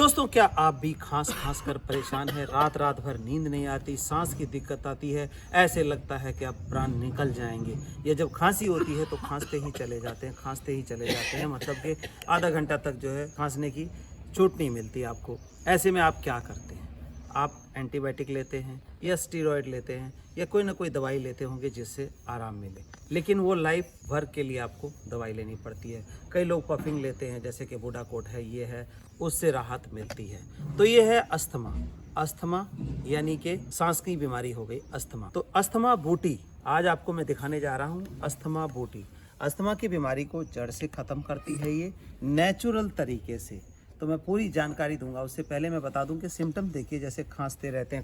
दोस्तों, क्या आप भी खांस खांस कर परेशान हैं? रात रात भर नींद नहीं आती, सांस की दिक्कत आती है, ऐसे लगता है कि अब प्राण निकल जाएंगे। ये जब खांसी होती है तो खांसते ही चले जाते हैं, खांसते ही चले जाते हैं, मतलब कि आधा घंटा तक जो है खांसने की छूट नहीं मिलती आपको। ऐसे में आप क्या करते हैं? आप एंटीबायोटिक लेते हैं या स्टीरॉयड लेते हैं या कोई ना कोई दवाई लेते होंगे जिससे आराम मिले, लेकिन वो लाइफ भर के लिए आपको दवाई लेनी पड़ती है। कई लोग पफिंग लेते हैं, जैसे कि बूडाकोट है, ये है, उससे राहत मिलती है। तो ये है अस्थमा। अस्थमा यानी कि सांस की बीमारी हो गई अस्थमा। तो अस्थमा बूटी आज आपको मैं दिखाने जा रहा हूँ। अस्थमा बूटी अस्थमा की बीमारी को जड़ से ख़त्म करती है, ये नेचुरल तरीके से। तो मैं पूरी जानकारी दूंगा। उससे पहले मैं बता दूं कि सिम्टम देखिए, जैसे खांसते रहते हैं,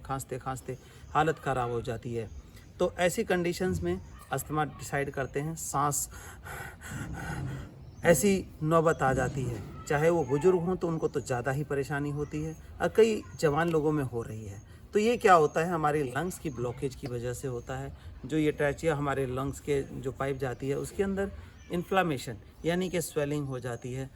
खांसते खांसते हालत ख़राब हो जाती है। तो ऐसी कंडीशंस में अस्थमा डिसाइड करते हैं, सांस ऐसी नौबत आ जाती है। चाहे वो बुजुर्ग हों तो उनको तो ज़्यादा ही परेशानी होती है, और कई जवान लोगों में हो रही है। तो ये क्या होता है, हमारे लंग्स की ब्लॉकेज की वजह से होता है। जो ये ट्रैचिया हमारे लंग्स के जो पाइप जाती है उसके अंदर इन्फ्लामेशन यानी कि स्वेलिंग हो जाती है,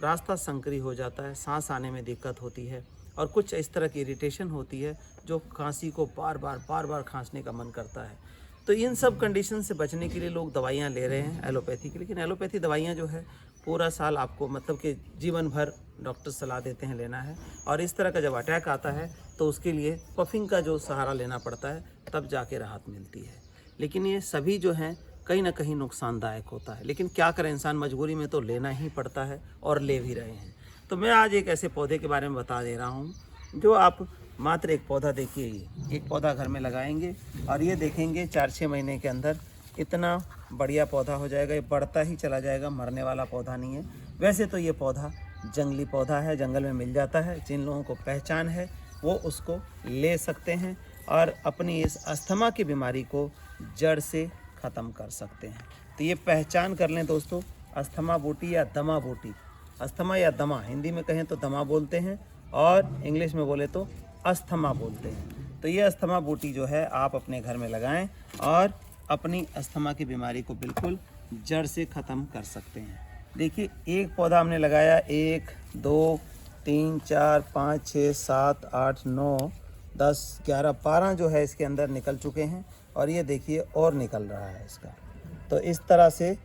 रास्ता संकरी हो जाता है, सांस आने में दिक्कत होती है, और कुछ इस तरह की इरिटेशन होती है जो खांसी को बार बार खांसने का मन करता है। तो इन सब कंडीशन से बचने के लिए लोग दवाइयाँ ले रहे हैं एलोपैथी की, लेकिन एलोपैथी दवाइयाँ जो है पूरा साल आपको, मतलब कि जीवन भर डॉक्टर सलाह देते हैं लेना है। और इस तरह का जब अटैक आता है तो उसके लिए पफिंग का जो सहारा लेना पड़ता है, तब जाके राहत मिलती है। लेकिन ये सभी जो हैं कहीं ना कहीं नुकसानदायक होता है, लेकिन क्या करें, इंसान मजबूरी में तो लेना ही पड़ता है और ले भी रहे हैं। तो मैं आज एक ऐसे पौधे के बारे में बता दे रहा हूँ जो आप मात्र एक पौधा देखिए, ये एक पौधा घर में लगाएंगे और ये देखेंगे 4-6 महीने के अंदर इतना बढ़िया पौधा हो जाएगा। ये बढ़ता ही चला जाएगा, मरने वाला पौधा नहीं है। वैसे तो ये पौधा जंगली पौधा है, जंगल में मिल जाता है। जिन लोगों को पहचान है वो उसको ले सकते हैं और अपनी इस अस्थमा की बीमारी को जड़ से ख़त्म कर सकते हैं। तो ये पहचान कर लें दोस्तों, अस्थमा बूटी या दमा बूटी। अस्थमा या दमा, हिंदी में कहें तो दमा बोलते हैं और इंग्लिश में बोले तो अस्थमा बोलते हैं। तो ये अस्थमा बूटी जो है आप अपने घर में लगाएं और अपनी अस्थमा की बीमारी को बिल्कुल जड़ से ख़त्म कर सकते हैं। देखिए, एक पौधा हमने लगाया, 1 2 3 4 5 6 7 8 9 10 11 12 जो है इसके अंदर निकल चुके हैं, और ये देखिए और निकल रहा है इसका। तो इस तरह से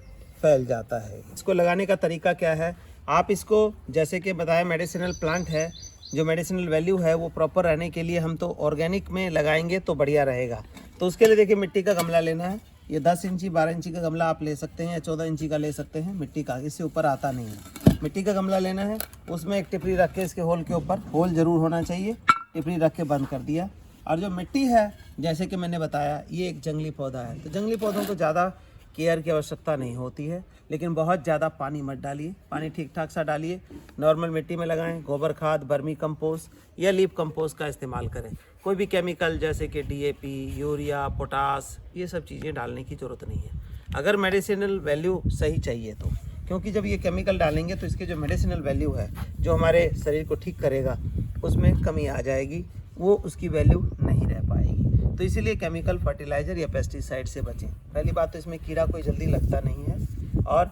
फैल जाता है। इसको लगाने का तरीका क्या है, आप इसको जैसे कि बताया मेडिसिनल प्लांट है, जो मेडिसिनल वैल्यू है वो प्रॉपर रहने के लिए हम तो ऑर्गेनिक में लगाएंगे तो बढ़िया रहेगा। तो उसके लिए देखिए, मिट्टी का गमला लेना है। ये 10 इंची 12 इंची का गमला आप ले सकते हैं या 14 इंची का ले सकते हैं मिट्टी का, इससे ऊपर आता नहीं है। मिट्टी का गमला लेना है, उसमें एक टिपरी रख के इसके होल के ऊपर, होल ज़रूर होना चाहिए, टिपरी रख के बंद कर दिया। और जो मिट्टी है, जैसे कि मैंने बताया, ये एक जंगली पौधा है। तो जंगली पौधों को ज़्यादा केयर की आवश्यकता नहीं होती है, लेकिन बहुत ज़्यादा पानी मत डालिए, पानी ठीक ठाक सा डालिए। नॉर्मल मिट्टी में लगाएं, गोबर खाद, बर्मी कंपोस्ट या लीफ कंपोस्ट का इस्तेमाल करें। कोई भी केमिकल जैसे कि DAP, यूरिया, पोटास, ये सब चीज़ें डालने की ज़रूरत नहीं है अगर मेडिसिनल वैल्यू सही चाहिए तो। क्योंकि जब ये केमिकल डालेंगे तो इसके जो मेडिसिनल वैल्यू है, जो हमारे शरीर को ठीक करेगा, उसमें कमी आ जाएगी, वो उसकी वैल्यू नहीं रह पाएगी। तो इसीलिए केमिकल फर्टिलाइज़र या पेस्टिसाइड से बचें। पहली बात तो इसमें कीड़ा कोई जल्दी लगता नहीं है। और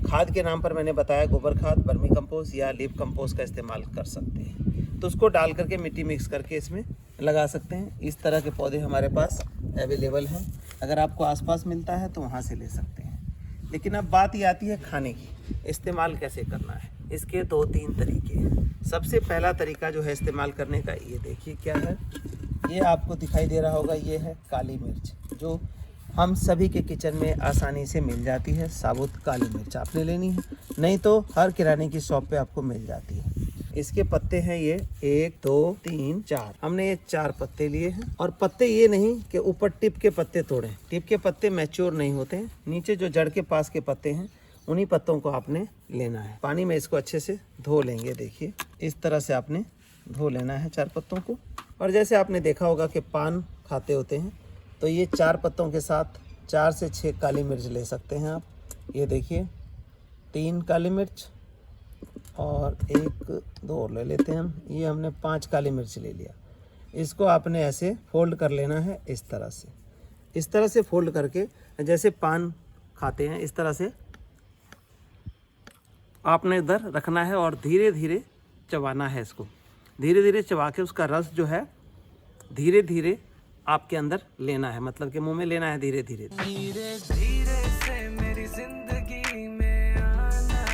खाद के नाम पर मैंने बताया, गोबर खाद, वर्मी कंपोस्ट या लीफ कंपोस्ट का इस्तेमाल कर सकते हैं। तो उसको डाल करके मिट्टी मिक्स करके इसमें लगा सकते हैं। इस तरह के पौधे हमारे पास अवेलेबल हैं, अगर आपको आसपास मिलता है तो वहाँ से ले सकते हैं। लेकिन अब बात ये आती है खाने की, इस्तेमाल कैसे करना है। इसके 2-3 तरीके हैं। सबसे पहला तरीका जो है इस्तेमाल करने का, ये देखिए क्या है, ये आपको दिखाई दे रहा होगा, ये है काली मिर्च, जो हम सभी के किचन में आसानी से मिल जाती है। साबुत काली मिर्च आपने लेनी है, नहीं तो हर किराने की शॉप पे आपको मिल जाती है। इसके पत्ते हैं ये 1 2 3 4, हमने ये 4 पत्ते लिए हैं। और पत्ते ये नहीं कि ऊपर टिप के पत्ते तोड़ें, टिप के पत्ते मैच्योर नहीं होते हैं। नीचे जो जड़ के पास के पत्ते हैं, उन्हीं पत्तों को आपने लेना है। पानी में इसको अच्छे से धो लेंगे। देखिए, इस तरह से आपने धो लेना है 4 पत्तों को। और जैसे आपने देखा होगा कि पान खाते होते हैं, तो ये 4 पत्तों के साथ 4 से 6 काली मिर्च ले सकते हैं आप। ये देखिए, 3 काली मिर्च और 1 2 और ले लेते हैं हम। ये हमने 5 काली मिर्च ले लिया। इसको आपने ऐसे फोल्ड कर लेना है, इस तरह से फोल्ड करके, जैसे पान खाते हैं इस तरह से आपने इधर रखना है और धीरे धीरे चबाना है इसको, धीरे धीरे चबा के उसका रस जो है धीरे धीरे आपके अंदर लेना है, मतलब कि मुंह में लेना है धीरे धीरे। धीरे धीरे से मेरी जिंदगी में आना,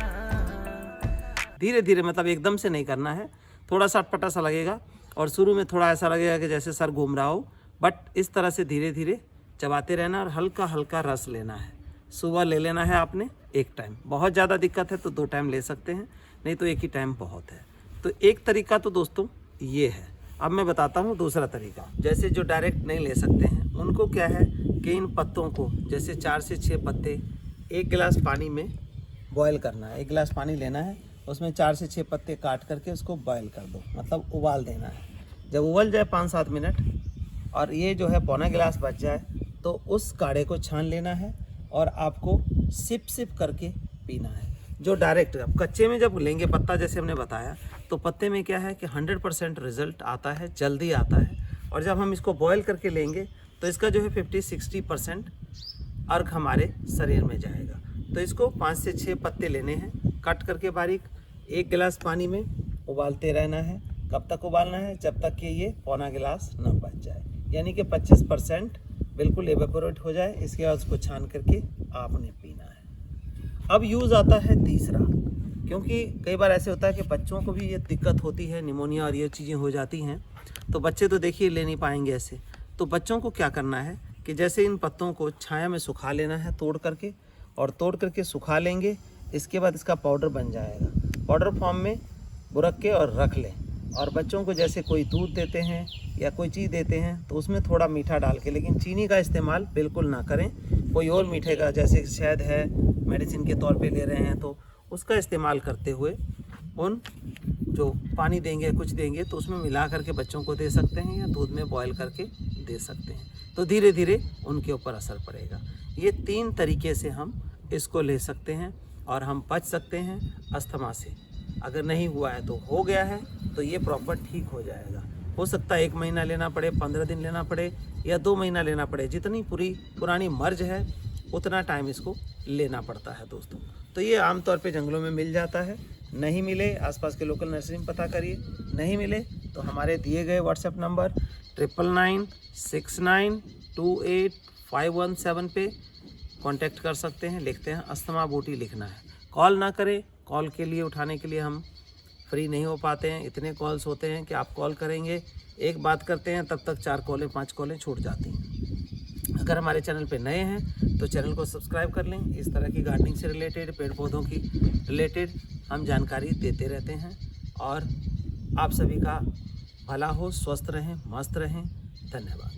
धीरे धीरे मतलब एकदम से नहीं करना है, थोड़ा सा अटपटा सा लगेगा और शुरू में थोड़ा ऐसा लगेगा कि जैसे सर घूम रहा हो, बट इस तरह से धीरे धीरे चबाते रहना और हल्का हल्का रस लेना है। सुबह ले लेना है आपने एक टाइम, बहुत ज़्यादा दिक्कत है तो 2 टाइम ले सकते हैं, नहीं तो एक ही टाइम बहुत है। तो एक तरीका तो दोस्तों ये है। अब मैं बताता हूँ दूसरा तरीका। जैसे जो डायरेक्ट नहीं ले सकते हैं उनको क्या है कि इन पत्तों को जैसे 4 से 6 पत्ते 1 गिलास पानी में बॉयल करना है। 1 गिलास पानी लेना है, उसमें 4 से 6 पत्ते काट करके उसको बॉयल कर दो, मतलब उबाल देना है। जब उबल जाए 5-7 मिनट और ये जो है पौना गिलास बच जाए तो उस काढ़े को छान लेना है और आपको सिप सिप करके पीना है। जो डायरेक्ट अब कच्चे में जब लेंगे पत्ता, जैसे हमने बताया, तो पत्ते में क्या है कि 100% रिजल्ट आता है, जल्दी आता है। और जब हम इसको बॉयल करके लेंगे तो इसका जो है 50-60% अर्क हमारे शरीर में जाएगा। तो इसको 5 से 6 पत्ते लेने हैं, कट करके बारीक, 1 गिलास पानी में उबालते रहना है। कब तक उबालना है? जब तक कि ये पौना गिलास न बच जाए, यानी कि 25% बिल्कुल एवेपोरेट हो जाए। इसके बाद उसको छान करके आपने पीना है। अब यूज़ आता है तीसरा, क्योंकि कई बार ऐसे होता है कि बच्चों को भी ये दिक्कत होती है, निमोनिया और ये चीज़ें हो जाती हैं, तो बच्चे तो देखिए ले नहीं पाएंगे ऐसे। तो बच्चों को क्या करना है कि जैसे इन पत्तों को छाया में सुखा लेना है तोड़ करके, और तोड़ करके सुखा लेंगे। इसके बाद इसका पाउडर बन जाएगा, पाउडर फॉर्म में बुरक के और रख लें। और बच्चों को जैसे कोई दूध देते हैं या कोई चीज़ देते हैं तो उसमें थोड़ा मीठा डाल के, लेकिन चीनी का इस्तेमाल बिल्कुल ना करें। कोई और मीठे का, जैसे शहद है, मेडिसिन के तौर पे ले रहे हैं तो उसका इस्तेमाल करते हुए उन जो पानी देंगे कुछ देंगे तो उसमें मिला करके बच्चों को दे सकते हैं या दूध में बॉयल करके दे सकते हैं। तो धीरे धीरे उनके ऊपर असर पड़ेगा। ये 3 तरीके से हम इसको ले सकते हैं और हम बच सकते हैं अस्थमा से। अगर नहीं हुआ है तो हो गया है तो ये प्रॉपर ठीक हो जाएगा। हो सकता है 1 महीना लेना पड़े, 15 दिन लेना पड़े या 2 महीना लेना पड़े। जितनी पुरानी मर्ज है उतना टाइम इसको लेना पड़ता है दोस्तों। तो ये आमतौर पे जंगलों में मिल जाता है। नहीं मिले आसपास के लोकल नर्सरी में पता करिए, नहीं मिले तो हमारे दिए गए व्हाट्सएप नंबर 9996928517 पे कांटेक्ट कर सकते हैं। लिखते हैं अस्थमा बूटी लिखना है। कॉल ना करें, कॉल के लिए उठाने के लिए हम फ्री नहीं हो पाते हैं। इतने कॉल्स होते हैं कि आप कॉल करेंगे, एक बात करते हैं तब तक 4 कॉलें 5 कॉलें छूट जाती हैं। अगर हमारे चैनल पे नए हैं तो चैनल को सब्सक्राइब कर लें। इस तरह की गार्डनिंग से रिलेटेड, पेड़ पौधों की रिलेटेड हम जानकारी देते रहते हैं। और आप सभी का भला हो, स्वस्थ रहें, मस्त रहें। धन्यवाद।